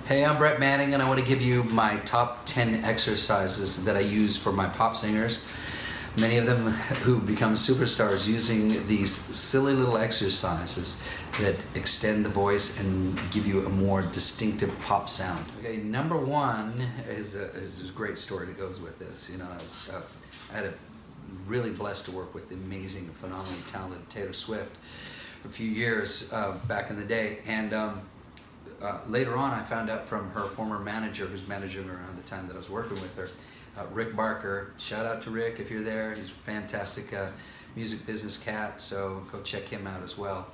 Hey, I'm Brett Manning, and I want to give you my top 10 exercises that I use for my pop singers. Many of them who become superstars using these silly little exercises that extend the voice and give you a more distinctive pop sound. Okay, number one is a great story that goes with this. You know, I had a really blessed to work with the amazing, phenomenally talented Taylor Swift for a few years back in the day, and later on I found out from her former manager, who's managing her around the time that I was working with her, Rick Barker. Shout out to Rick if you're there. He's a fantastic music business cat, so go check him out as well.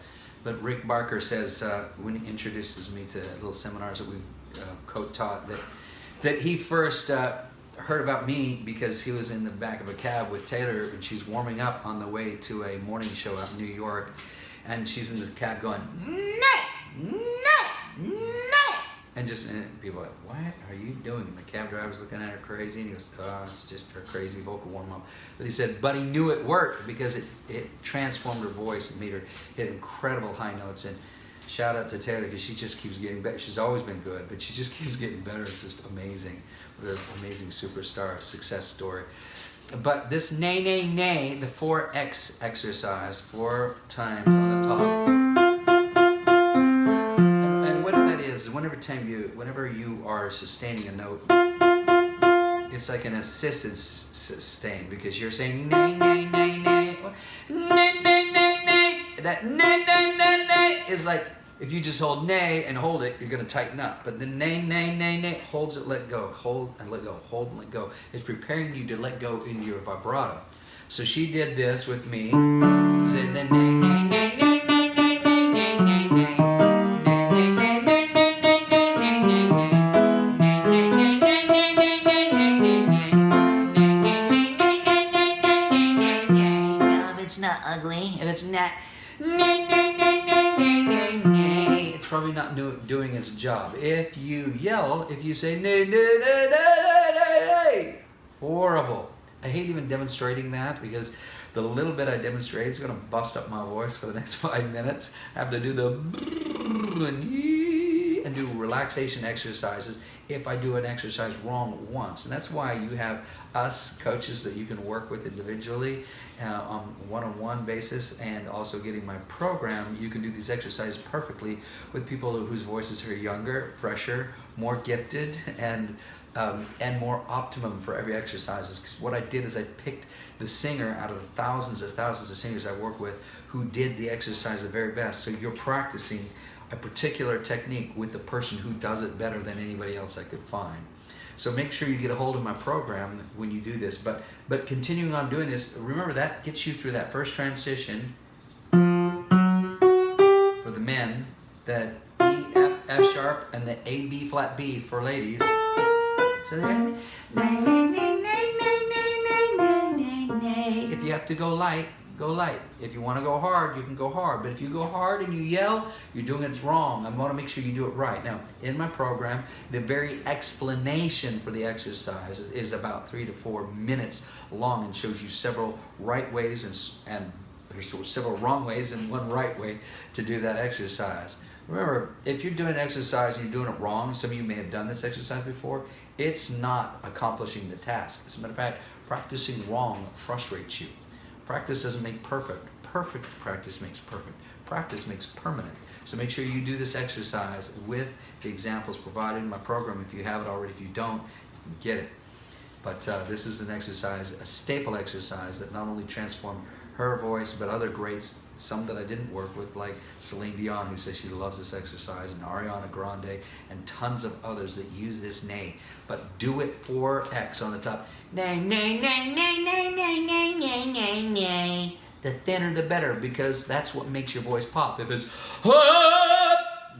But Rick Barker says, when he introduces me to little seminars that we co-taught, that he first heard about me because he was in the back of a cab with Taylor, and she's warming up on the way to a morning show out in New York, and she's in the cab going, "No, no, no," and people are like, "What are you doing?" And the cab driver's looking at her crazy, and he goes, "Oh, it's just her crazy vocal warm-up." But he said, but he knew it worked because it transformed her voice and made her hit incredible high notes. And shout out to Taylor, because she just keeps getting better. She's always been good, but she just keeps getting better. It's just amazing. What an amazing superstar success story. But this nay, nay, nay, the 4X exercise, 4 times on the top. And what that is, whenever you are sustaining a note, it's like an assisted sustain, because you're saying nay, nay, nay, nay, nay, nay, nay, nay. That nay, nay, nay, nay is like, if you just hold nay and hold it, you're going to tighten up. But the nay, nay, nay, nay holds it, let go, hold and let go, hold and let go. It's preparing you to let go into your vibrato. So she did this with me. Said the nay, nay, nay, nay, nay, nay, nay, nay, nay, nay. It's not ugly. If it's not nay, nay, nay, nay, nay, nay, nay, it's probably not doing its job. If you yell, if you say nay, nay, nay, nay, nay, nay, nay, horrible. I hate even demonstrating that, because the little bit I demonstrate is going to bust up my voice for the next 5 minutes. I have to do the and do relaxation exercises if I do an exercise wrong once. And that's why you have us coaches that you can work with individually on one-on-one basis, and also getting my program. You can do these exercises perfectly with people whose voices are younger, fresher, more gifted, and more optimum for every exercise. Because what I did is I picked the singer out of the thousands of singers I work with who did the exercise the very best. So you're practicing a particular technique with the person who does it better than anybody else I could find. So make sure you get a hold of my program when you do this. But continuing on doing this, remember that gets you through that first transition for the men, that E, F, F sharp, and the A, B flat B for ladies. So there, if you have to go light, go light. If you want to go hard, you can go hard. But if you go hard and you yell, you're doing it wrong. I want to make sure you do it right. Now, in my program, the very explanation for the exercise is about 3 to 4 minutes long, and shows you several right ways and there's several wrong ways and one right way to do that exercise. Remember, if you're doing an exercise and you're doing it wrong, some of you may have done this exercise before, it's not accomplishing the task. As a matter of fact, practicing wrong frustrates you. Practice doesn't make perfect. Perfect practice makes perfect. Practice makes permanent. So make sure you do this exercise with the examples provided in my program. If you have it already, if you don't, you can get it. But this is an exercise, a staple exercise that not only transformed her voice, but other greats, some that I didn't work with, like Celine Dion, who says she loves this exercise, and Ariana Grande, and tons of others that use this nay. But do it 4X on the top. Nay, nay, nay, nay, nay, nay, nay, nay, nay, nay. The thinner the better, because that's what makes your voice pop. If it's,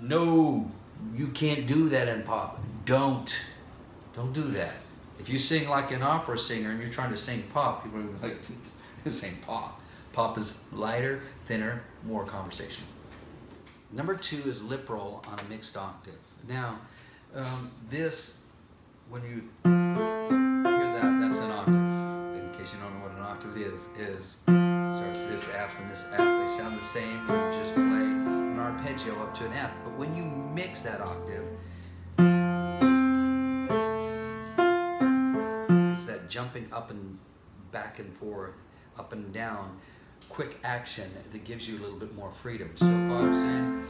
no, you can't do that in pop. Don't do that. If you sing like an opera singer and you're trying to sing pop, people are like, this ain't pop. Pop is lighter, thinner, more conversational. Number 2 is lip roll on a mixed octave. Now, this, when you hear that, that's an octave. In case you don't know what an octave is sorry, this F and this F, they sound the same, and you just play an arpeggio up to an F. But when you mix that octave, jumping up and back and forth, up and down, quick action that gives you a little bit more freedom. So if I'm saying,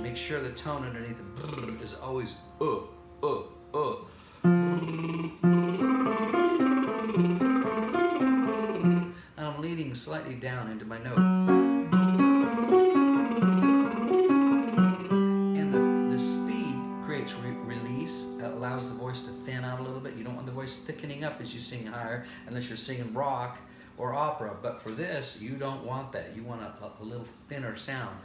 make sure the tone underneath the is always and I'm leaning slightly down into my note. And the speed creates release. It allows the voice to thin out a little bit. You don't want the voice thickening up as you sing higher, unless you're singing rock or opera. But for this, you don't want that. You want a little thinner sound.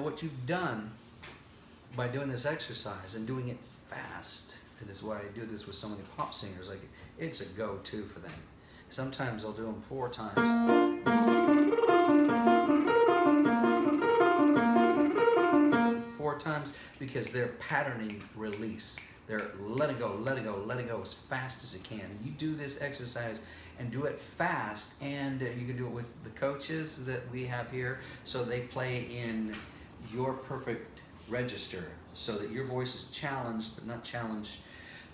What you've done by doing this exercise and doing it fast, and this is why I do this with so many pop singers, like it's a go-to for them. Sometimes I'll do them 4 times. 4 times because they're patterning release. They're let it go, let it go, let it go as fast as you can. You do this exercise and do it fast, and you can do it with the coaches that we have here, so they play in your perfect register so that your voice is challenged, but not challenged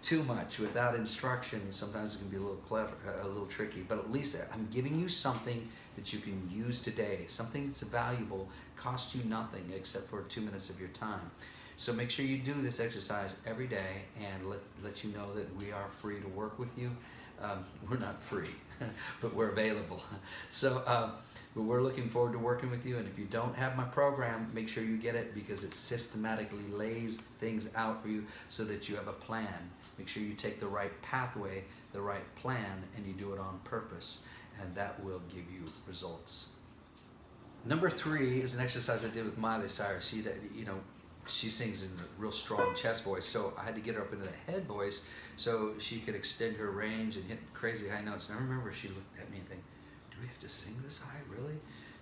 too much. Without instruction, sometimes it can be a little clever, a little tricky, but at least I'm giving you something that you can use today, something that's valuable, costs you nothing except for 2 minutes of your time. So make sure you do this exercise every day, and let you know that we are free to work with you. We're not free, but we're available. So but we're looking forward to working with you, and if you don't have my program, make sure you get it, because it systematically lays things out for you so that you have a plan. Make sure you take the right pathway, the right plan, and you do it on purpose, and that will give you results. Number 3 is an exercise I did with Miley, Cyrus. She sings in a real strong chest voice, so I had to get her up into the head voice so she could extend her range and hit crazy high notes. And I remember she looked at me and think, do we have to sing this high, really?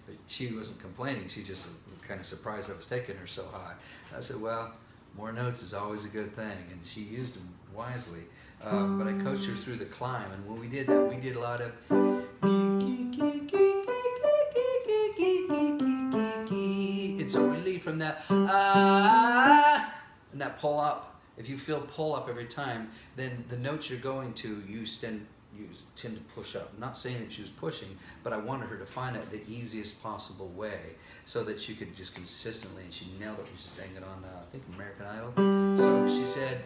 But she wasn't complaining. She just was kind of surprised I was taking her so high. And I said, well, more notes is always a good thing, and she used them wisely. But I coached her through the climb, and when we did that, we did a lot of it's a relief from that and that pull up. If you feel pull up every time, then the notes you're going to, you tend to push up. I'm not saying that she was pushing, but I wanted her to find it the easiest possible way so that she could just consistently, and she nailed it when she sang it on, I think, American Idol. So she said,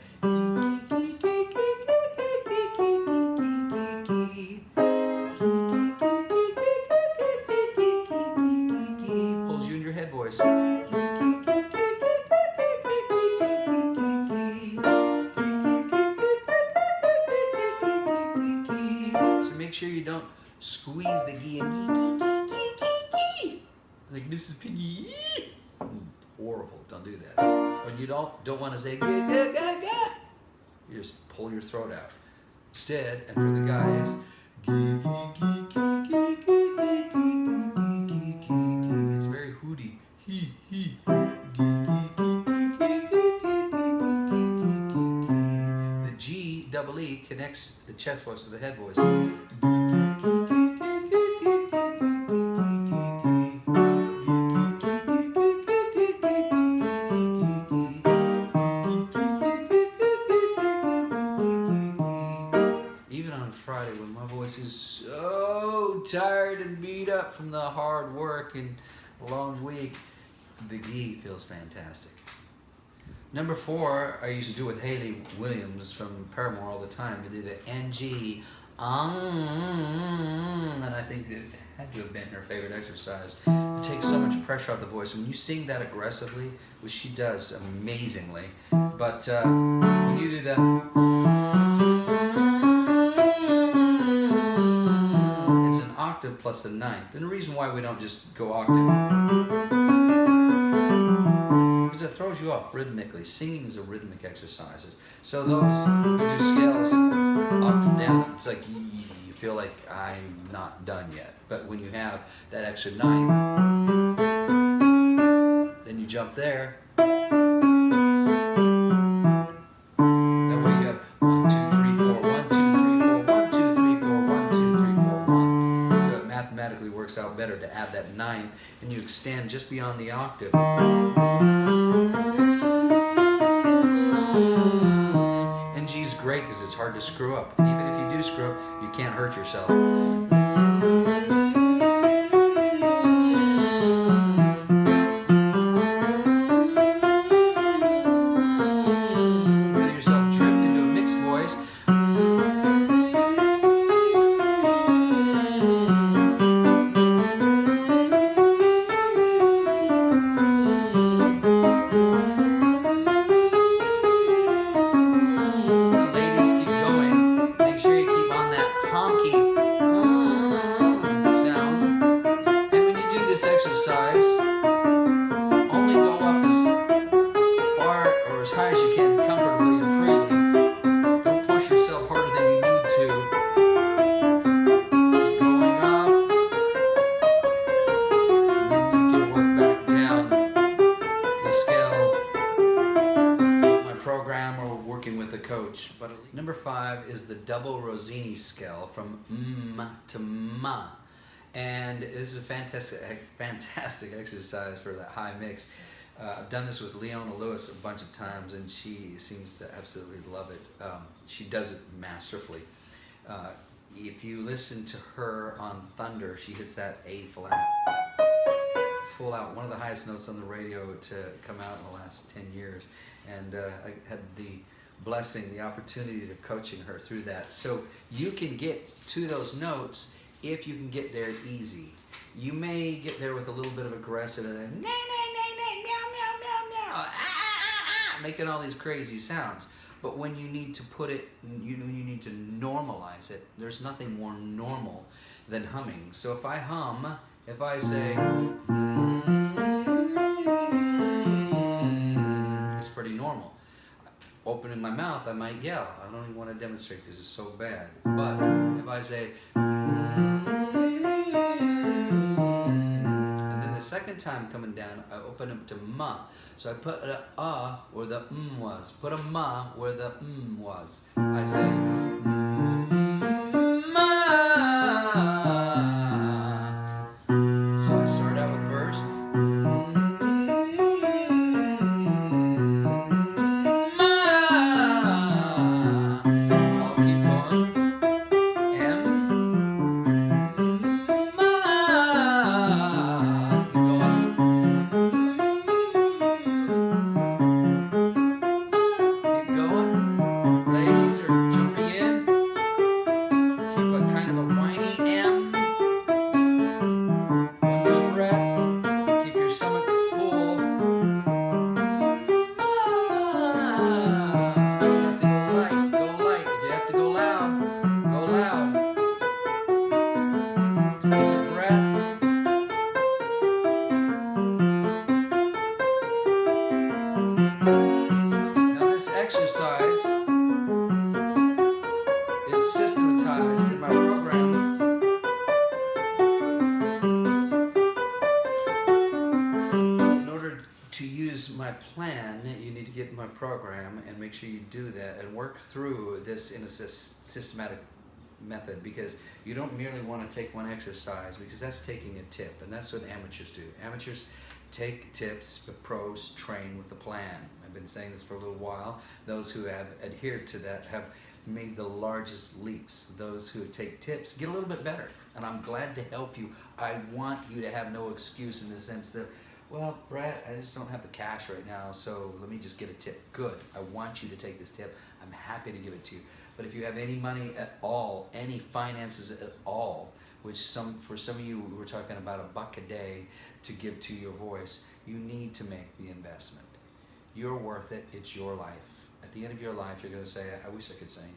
pulls you in your head voice. Make sure you don't squeeze the gee and gee like Mrs. Piggy. Horrible. Don't do that. When you don't want to say ga ga ga ga, you just pull your throat out. Instead, and for the guys, it's very hooty. He. The G double E connects the chest voice to the head voice. Even on Friday, when my voice is so tired and beat up from the hard work and long week, the G feels fantastic. Number 4, I used to do with Hayley Williams from Paramore all the time. We do the NG And I think it had to have been her favorite exercise. It takes so much pressure off the voice. When you sing that aggressively, which she does amazingly, but when you do that, it's an octave plus a ninth. And the reason why we don't just go octave, because it throws you off rhythmically. Singing is a rhythmic exercise. So those who do scales octave down, it's like you feel like I'm not done yet. But when you have that extra ninth, then you jump there. That way you have 1, 2, 3, 4, 1, 2, 3, 4, 1, 2, 3, 4, 1, 2, 3, 4, 1. So it mathematically works out better to add that ninth, and you extend just beyond the octave. And G's great because it's hard to screw up. And even if you do screw up, you can't hurt yourself. Feel yourself drift into a mixed voice. Exercise, only go up as far or as high as you can comfortably and freely. Don't push yourself harder than you need to. Keep going up, and then you can work back down the scale with my program or working with a coach. But number 5 is the double Rossini scale from to ma. And this is a fantastic exercise for that high mix. I've done this with Leona Lewis a bunch of times, and she seems to absolutely love it. She does it masterfully. If you listen to her on Thunder, she hits that A flat, full out, one of the highest notes on the radio to come out in the last 10 years. And I had the blessing, the opportunity of coaching her through that. So you can get to those notes if you can get there easy. You may get there with a little bit of aggressive and then meow, making all these crazy sounds. But when you need to put it, you need to normalize it. There's nothing more normal than humming. So if I hum, if I say, it's pretty normal. Opening my mouth, I might yell. I don't even want to demonstrate because it's so bad. But if I say, and then the second time coming down, I open up to ma. So I put a where the was. Put a ma where the was. I say, ma. So I start out with first. Exercise is systematized in my program. In order to use my plan, you need to get my program and make sure you do that and work through this in a systematic method, because you don't merely want to take one exercise, because that's taking a tip, and that's what amateurs do. Amateurs take tips, but pros train with a plan. I've been saying this for a little while. Those who have adhered to that have made the largest leaps. Those who take tips get a little bit better, and I'm glad to help you. I want you to have no excuse in the sense that, well, Brett, I just don't have the cash right now, so let me just get a tip. Good. I want you to take this tip. I'm happy to give it to you. But if you have any money at all, any finances at all, which for some of you, we're talking about $1 a day to give to your voice, you need to make the investment. You're worth it. It's your life. At the end of your life, you're going to say, I wish I could sing.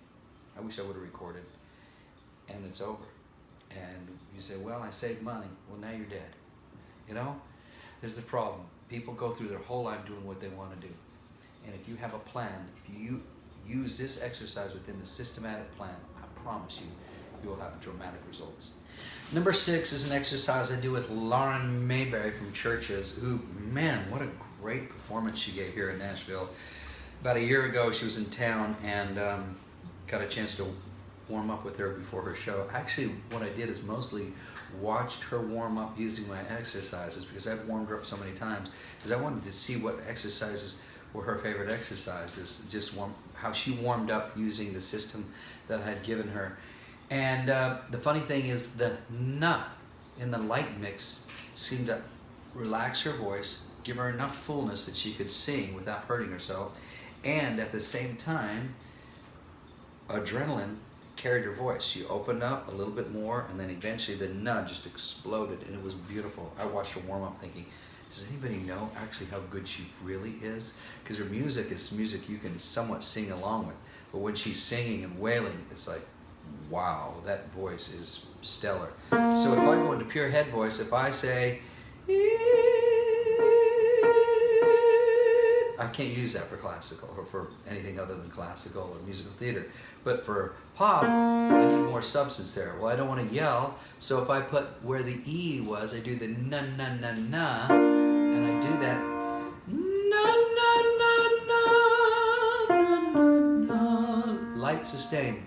I wish I would have recorded. And it's over. And you say, well, I saved money. Well, now you're dead. You know? There's the problem. People go through their whole life doing what they want to do. And if you have a plan, if you use this exercise within the systematic plan, I promise you, you'll have dramatic results. Number 6 is an exercise I do with Lauren Mayberry from Churches, who, man, what a great performance she gave here in Nashville. About a year ago, she was in town and got a chance to warm up with her before her show. Actually, what I did is mostly watched her warm up using my exercises, because I've warmed her up so many times, because I wanted to see what exercises were her favorite exercises, how she warmed up using the system that I had given her. And the funny thing is the na in the light mix seemed to relax her voice, give her enough fullness that she could sing without hurting herself, and at the same time, adrenaline carried her voice. She opened up a little bit more, and then eventually the na just exploded, and it was beautiful. I watched her warm up thinking, does anybody know actually how good she really is? Because her music is music you can somewhat sing along with, but when she's singing and wailing, it's like, wow, that voice is stellar. So if I go into pure head voice, if I say, I can't use that for classical or for anything other than classical or musical theater. But for pop, I need more substance there. Well, I don't want to yell, so if I put where the E was, I do the na na na na, and I do that na na na na na na na, light sustain.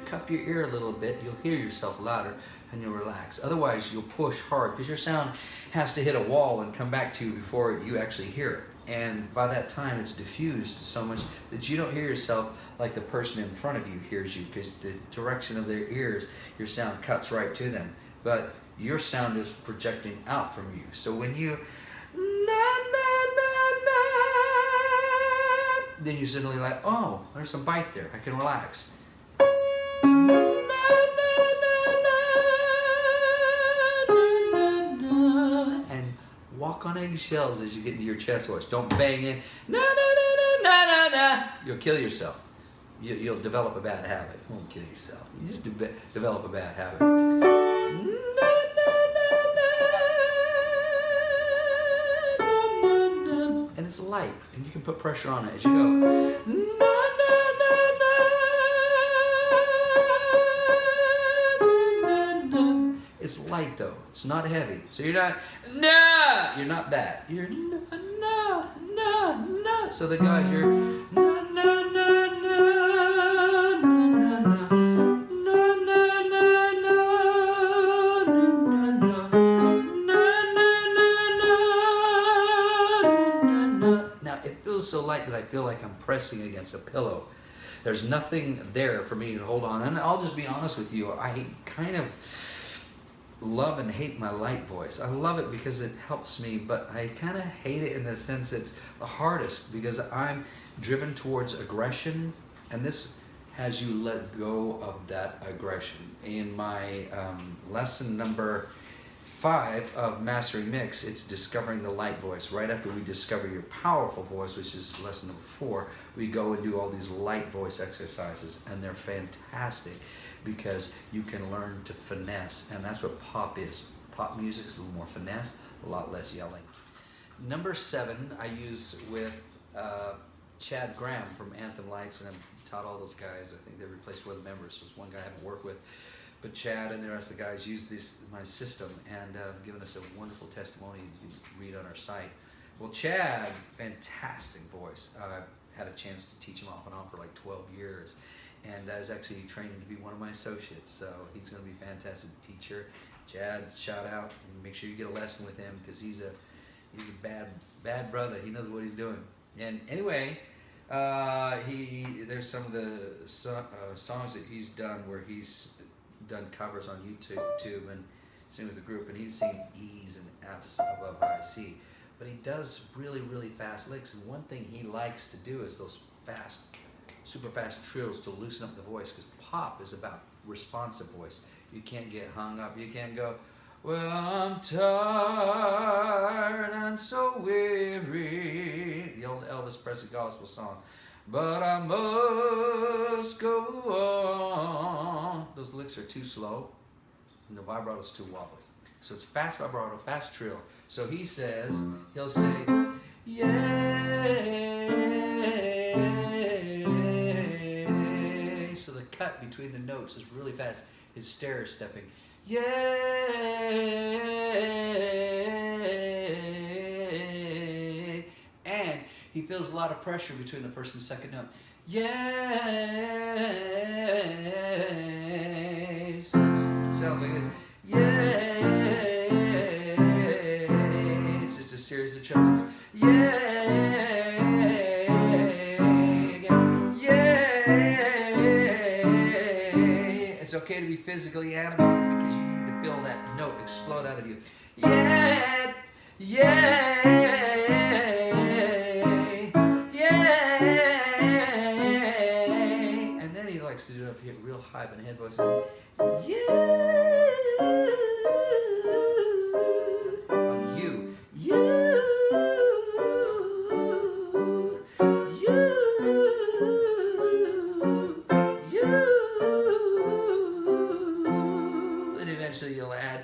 Cup your ear a little bit, you'll hear yourself louder and you'll relax. Otherwise, you'll push hard because your sound has to hit a wall and come back to you before you actually hear it. And by that time, it's diffused so much that you don't hear yourself like the person in front of you hears you, because the direction of their ears, your sound cuts right to them. But your sound is projecting out from you. So when you then you suddenly like, oh, there's some bite there. I can relax. And walk on eggshells as you get into your chest voice. Don't bang in. Na na na na na na. You'll kill yourself. You'll develop a bad habit. You won't kill yourself. You just develop a bad habit. And it's light, and you can put pressure on it as you go. It's light though. It's not heavy. So you're not nah. You're not that. You're nah nah nah nah. So the guys, you're nah nah nah nah nah nah nah. Now it feels so light that I feel like I'm pressing against a pillow. There's nothing there for me to hold on. And I'll just be honest with you. I kind of love and hate my light voice. I love it because it helps me, but I kind of hate it in the sense it's the hardest because I'm driven towards aggression, and this has you let go of that aggression. In my lesson number 5 of Mastering Mix, it's discovering the light voice. Right after we discover your powerful voice, which is lesson number 4, we go and do all these light voice exercises, and they're fantastic because you can learn to finesse, and that's what pop is. Pop music is a little more finesse, a lot less yelling. Number 7, I use with Chad Graham from Anthem Lights, and I've taught all those guys. I think they replaced one of the members, so there's one guy I haven't worked with. But Chad and the rest of the guys use my system, and given us a wonderful testimony you can read on our site. Well, Chad, fantastic voice. I've had a chance to teach him off and on for like 12 years. And I was actually training to be one of my associates, so he's going to be a fantastic teacher. Chad, shout out, and make sure you get a lesson with him because he's a bad brother. He knows what he's doing. And anyway, There's some of the songs that he's done where he's done covers on YouTube and sing with the group, and he's singing E's and F's above high C. But he does really, really fast licks, and one thing he likes to do is those fast, super fast trills to loosen up the voice, because pop is about responsive voice. You can't get hung up. You can't go, well, I'm tired and so weary. The old Elvis Presley gospel song. But I must go on. Those licks are too slow, and the vibrato is too wobbly. So it's fast vibrato, fast trill. So he'll say, yay. So the cut between the notes is really fast. His stair stepping, yay. And he feels a lot of pressure between the first and second note. Yay. So it sounds like this. Yay. It's just a series of triplets. Yay. Again. Yay. It's okay to be physically animated because you need to feel that note explode out of you. Yeah. Yeah. To do it up here real high but head voice. You. On you. And eventually you'll add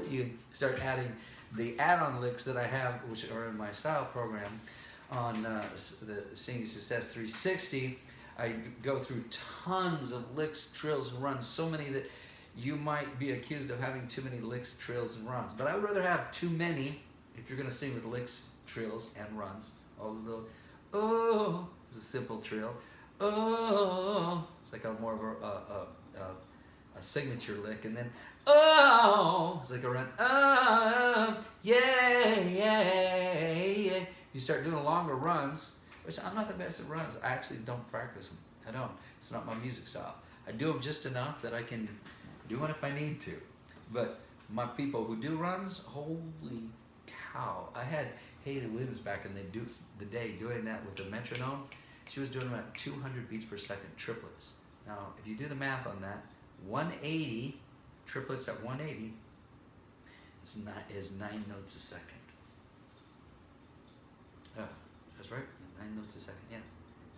you start adding the add-on licks that I have, which are in my style program. On the Singing Success 360, I go through tons of licks, trills, and runs, so many that you might be accused of having too many licks, trills, and runs. But I would rather have too many if you're going to sing with licks, trills, and runs. All the little, oh, it's a simple trill. Oh, it's like a more of a signature lick, and then oh, it's like a run. Oh, yeah, yeah, yeah. You start doing longer runs, which I'm not the best at runs. I actually don't practice them. I don't. It's not my music style. I do them just enough that I can do it if I need to. But my people who do runs, holy cow. I had Hayley Williams back in the day doing that with the metronome. She was doing about 200 beats per second, triplets. Now, if you do the math on that, 180, triplets at 180, is 9 notes a second. Oh, that's right, 9 notes a second, yeah.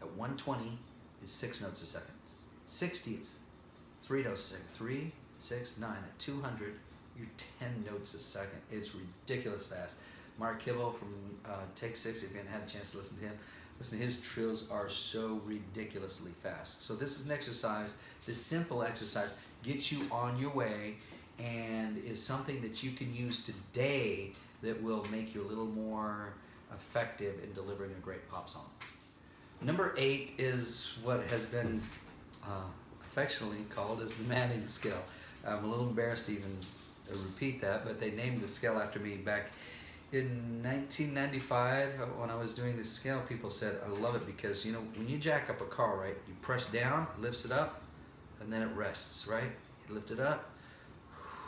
At 120, it's 6 notes a second. 60, it's 3 notes a second. 3, 6, 9. At 200, you're 10 notes a second. It's ridiculous fast. Mark Kibble from Take 6, if you haven't had a chance to listen to him, listen, his trills are so ridiculously fast. So this is an exercise, this simple exercise gets you on your way and is something that you can use today that will make you a little more effective in delivering a great pop song. Number 8 is what has been affectionately called as the Manning scale. I'm a little embarrassed to even repeat that, but they named the scale after me back in 1995 when I was doing this scale. People said, I love it because, you know, when you jack up a car, right, you press down, lifts it up, and then it rests, right? You lift it up,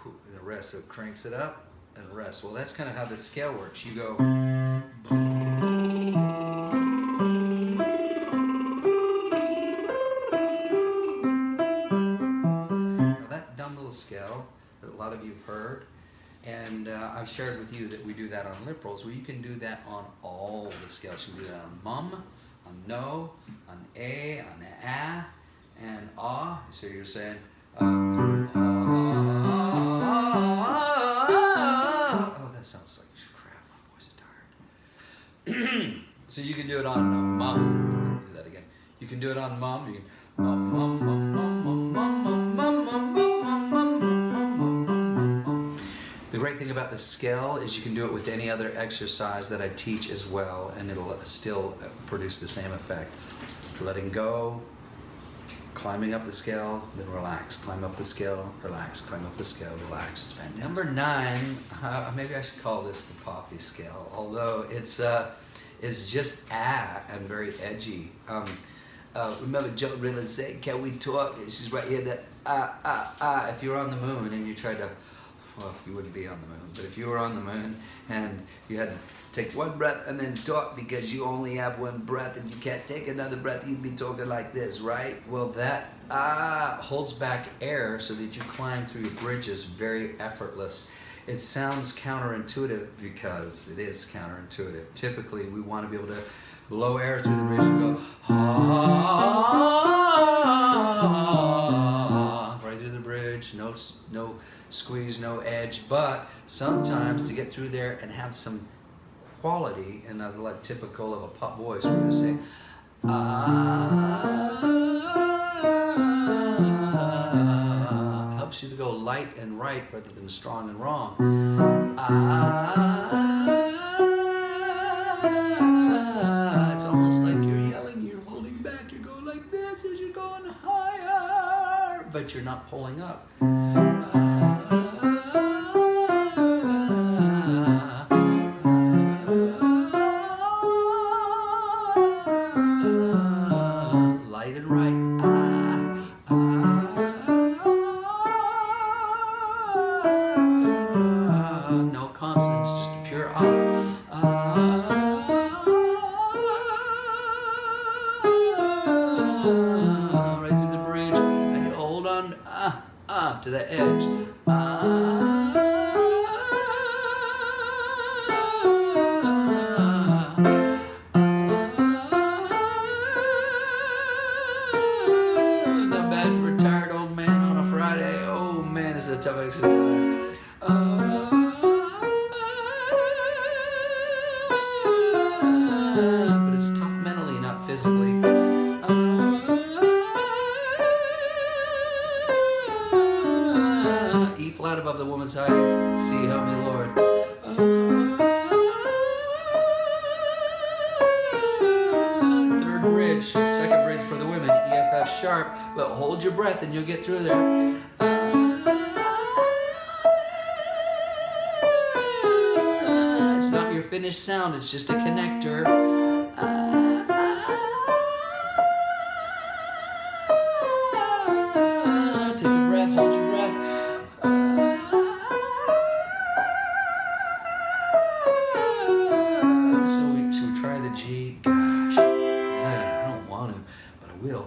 and it rests, so it cranks it up and rests. Well, that's kind of how the scale works. You go, now that dumb little scale that a lot of you have heard, and I've shared with you that we do that on lip rolls. Well, you can do that on all the scales. You can do that on mum, on no, on a, on a, and ah. So you're saying, oh, that sounds like crap. My voice is tired. So you can do it on mum. Let's do that again. You can do it on mum. You can mum, mum, mum, mum, mum, mum, mum, mum, mum, mum. The great thing about the scale is you can do it with any other exercise that I teach as well, and it'll still produce the same effect. Letting go, climbing up the scale, then relax. Climb up the scale, relax. Climb up the scale, relax. It's fantastic. Number 9, maybe I should call this the poppy scale, although it's just and very edgy. Remember Joe Rivers said, "Can we talk?" She's right here. That If you were on the moon and you tried to, well, you wouldn't be on the moon, but if you were on the moon and you had to take one breath and then talk because you only have one breath and you can't take another breath, you'd be talking like this, right? Well, that holds back air so that you climb through your bridges very effortless. It sounds counterintuitive because it is counterintuitive. Typically, we want to be able to blow air through the bridge and go, right through the bridge, no squeeze, no edge. But sometimes to get through there and have some quality, and like typical of a pop voice, we're going to say, helps you to go light and right rather than strong and wrong. It's almost like you're yelling, you're holding back, you're going like this as you're going higher, but you're not pulling up. Light and right. No consonants, just a pure right through the bridge, and you hold on to the edge. Not bad for a tired old man on a Friday. Oh man, it's a tough exercise. But it's tough mentally, not physically. E flat above the woman's height. C, help me, Lord. Third bridge, second bridge for the women. E, F, F sharp, but hold your breath and you'll get through there. It's not your finished sound, it's just a connector. Take a breath, hold your breath. Should we try the G? Gosh, I don't want to, but I will.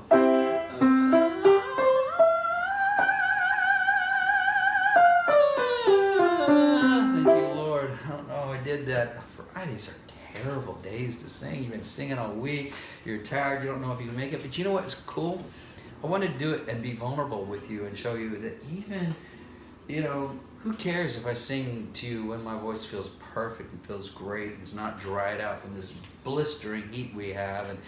Thank you, Lord. I don't know how I did that. Fridays are terrible days to sing. You've been singing all week. You're tired. You don't know if you can make it. But you know what's cool? I want to do it and be vulnerable with you and show you that even, who cares if I sing to you when my voice feels perfect and feels great and it's not dried out in this blistering heat we have, and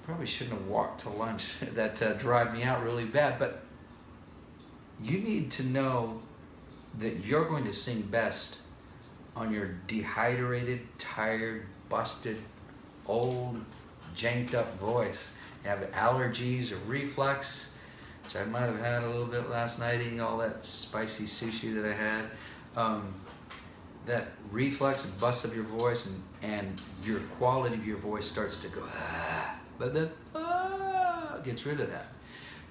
probably shouldn't have walked to lunch. That dried me out really bad. But you need to know that you're going to sing best on your dehydrated, tired, busted, old, janked up voice. You have allergies or reflux, which I might have had a little bit last night eating all that spicy sushi that I had. That reflux and bust of your voice, and your quality of your voice starts to go, but then gets rid of that.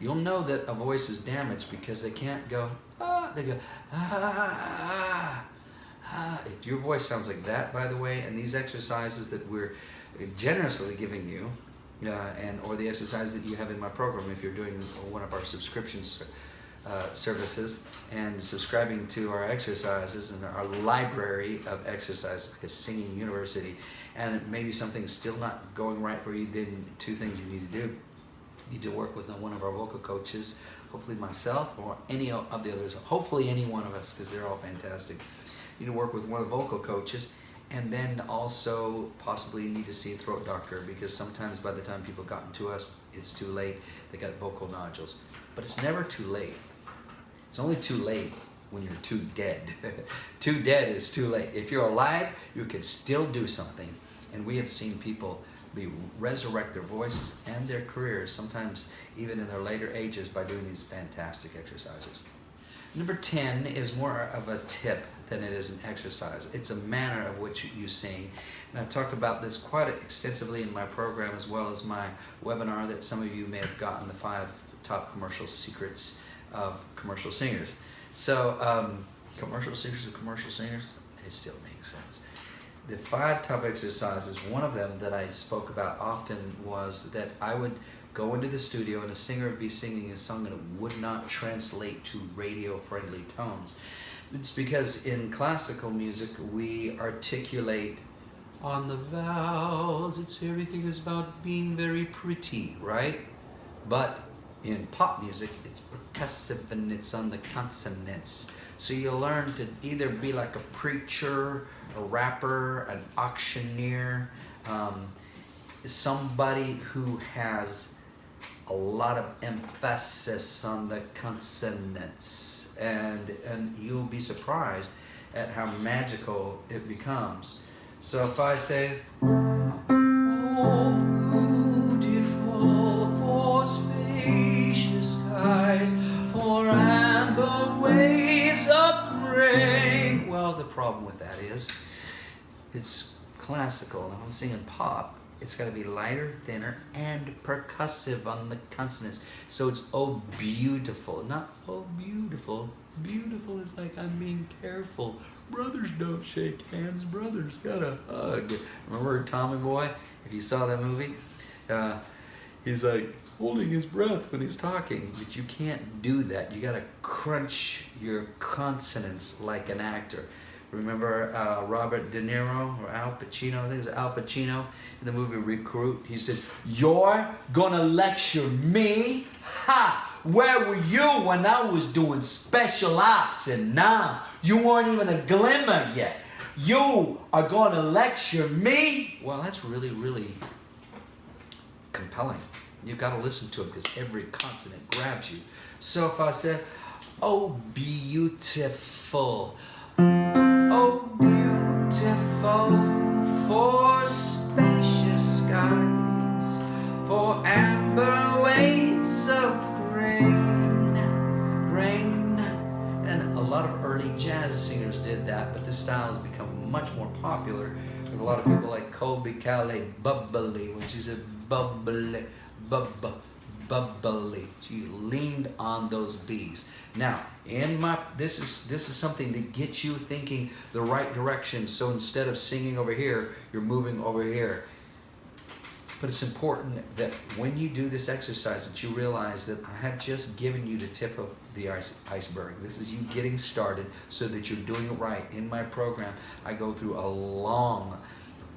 You'll know that a voice is damaged because they can't go, they go, If your voice sounds like that, by the way, and these exercises that we're generously giving you, or the exercise that you have in my program, if you're doing one of our subscription services and subscribing to our exercises and our library of exercises, like a singing university, and maybe something's still not going right for you, then 2 things you need to do. You need to work with one of our vocal coaches, hopefully myself or any of the others, hopefully any one of us, because they're all fantastic. You need to work with one of the vocal coaches, and then also possibly need to see a throat doctor, because sometimes by the time people gotten to us, it's too late. They got vocal nodules. But it's never too late. It's only too late when you're too dead. Too dead is too late. If you're alive, you can still do something. And we have seen people resurrect their voices and their careers, sometimes even in their later ages, by doing these fantastic exercises. Number 10 is more of a tip than it is an exercise. It's a manner of which you sing. And I've talked about this quite extensively in my program, as well as my webinar that some of you may have gotten, the 5 top commercial secrets of commercial singers. So commercial secrets of commercial singers, it still makes sense. The 5 top exercises, one of them that I spoke about often was that I would go into the studio and a singer would be singing a song and it would not translate to radio-friendly tones. It's because in classical music we articulate on the vowels. Everything is about being very pretty, right? But in pop music, it's percussive and it's on the consonants. So you learn to either be like a preacher, a rapper, an auctioneer, somebody who has a lot of emphasis on the consonants, and you'll be surprised at how magical it becomes. So if I say, oh, beautiful for spacious skies, for amber waves of grain. Well, the problem with that is it's classical, and I'm singing pop. It's got to be lighter, thinner, and percussive on the consonants. So it's oh beautiful, not oh beautiful. Beautiful is like I'm being careful. Brothers don't shake hands. Brothers gotta hug. Remember Tommy Boy? If you saw that movie, he's like holding his breath when he's talking, but you can't do that. You gotta crunch your consonants like an actor. Remember Robert De Niro or Al Pacino? I think it was Al Pacino in the movie Recruit. He says, "You're gonna lecture me? Ha! Where were you when I was doing special ops? And now you weren't even a glimmer yet. You are gonna lecture me?" Well, that's really, really compelling. You've got to listen to it because every consonant grabs you. So if I said, oh beautiful, oh beautiful, for spacious skies, for amber waves of grain, and a lot of early jazz singers did that, but this style has become much more popular with a lot of people like Colby Calais, bubbly, when she said bubbly, bubbly. She leaned on those B's. Now, this is something that gets you thinking the right direction. So instead of singing over here, you're moving over here. But it's important that when you do this exercise that you realize that I have just given you the tip of the iceberg. This is you getting started so that you're doing it right. In my program, I go through a long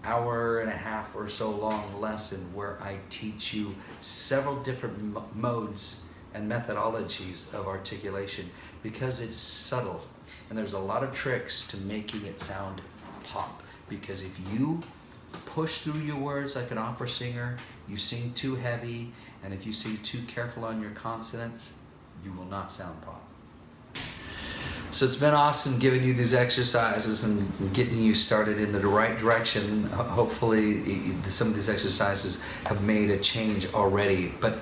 hour and a half or so long lesson where I teach you several different modes and methodologies of articulation because it's subtle and there's a lot of tricks to making it sound pop. Because if you push through your words like an opera singer, you sing too heavy, and if you sing too careful on your consonants, you will not sound pop. So it's been awesome giving you these exercises and getting you started in the right direction. Hopefully some of these exercises have made a change already, but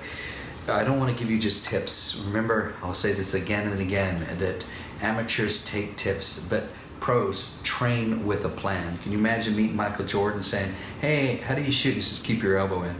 I don't want to give you just tips. Remember, I'll say this again and again, that amateurs take tips, but pros train with a plan. Can you imagine meeting Michael Jordan saying, hey, how do you shoot? He says, keep your elbow in.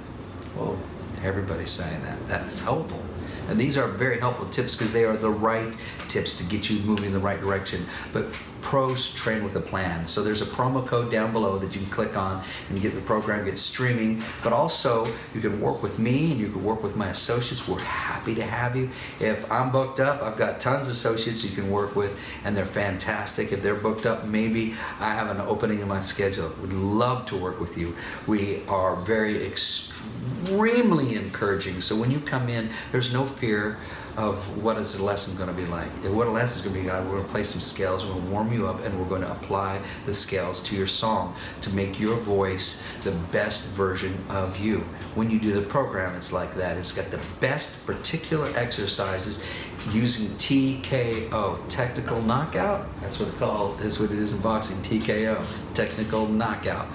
Well, everybody's saying that. That's helpful. And these are very helpful tips because they are the right tips to get you moving in the right direction. But pros train with a plan. So there's a promo code down below that you can click on and get the program, get streaming. But also you can work with me and you can work with my associates. We're happy to have you. If I'm booked up, I've got tons of associates you can work with and they're fantastic. If they're booked up, maybe I have an opening in my schedule. Would love to work with you. We are very extremely encouraging. So when you come in, there's no fear of what is the lesson going to be like. What a lesson is going to be like, we're going to play some scales, we're going to warm you up, and we're going to apply the scales to your song to make your voice the best version of you. When you do the program, it's like that. It's got the best particular exercises using TKO, technical knockout. That's what it is in boxing, TKO, technical knockout.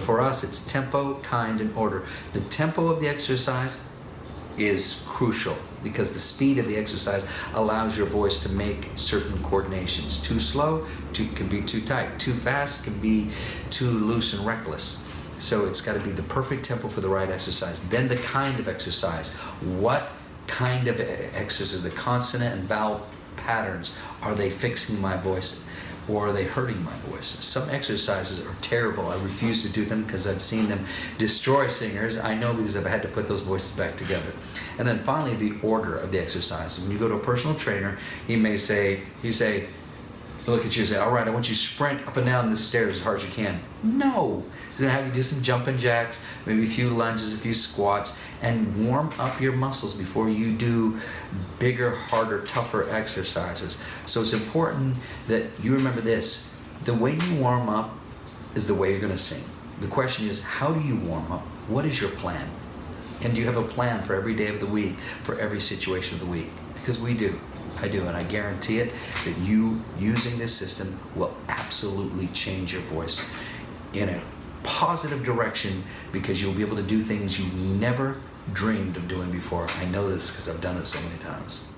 For us, it's tempo, kind, and order. The tempo of the exercise is crucial because the speed of the exercise allows your voice to make certain coordinations. Too slow can be too tight. Too fast can be too loose and reckless. So it's got to be the perfect tempo for the right exercise. Then the kind of exercise. What kind of exercise? The consonant and vowel patterns, are they fixing my voice or are they hurting my voice? Some exercises are terrible. I refuse to do them because I've seen them destroy singers. I know because I've had to put those voices back together. And then finally, the order of the exercise. When you go to a personal trainer, he'll look at you and say, all right, I want you to sprint up and down the stairs as hard as you can. No. He's going to have you do some jumping jacks, maybe a few lunges, a few squats, and warm up your muscles before you do bigger, harder, tougher exercises. So it's important that you remember this. The way you warm up is the way you're going to sing. The question is, how do you warm up? What is your plan? And do you have a plan for every day of the week, for every situation of the week? Because we do. I do, and I guarantee it that you using this system will absolutely change your voice in a positive direction because you'll be able to do things you've never dreamed of doing before. I know this because I've done it so many times.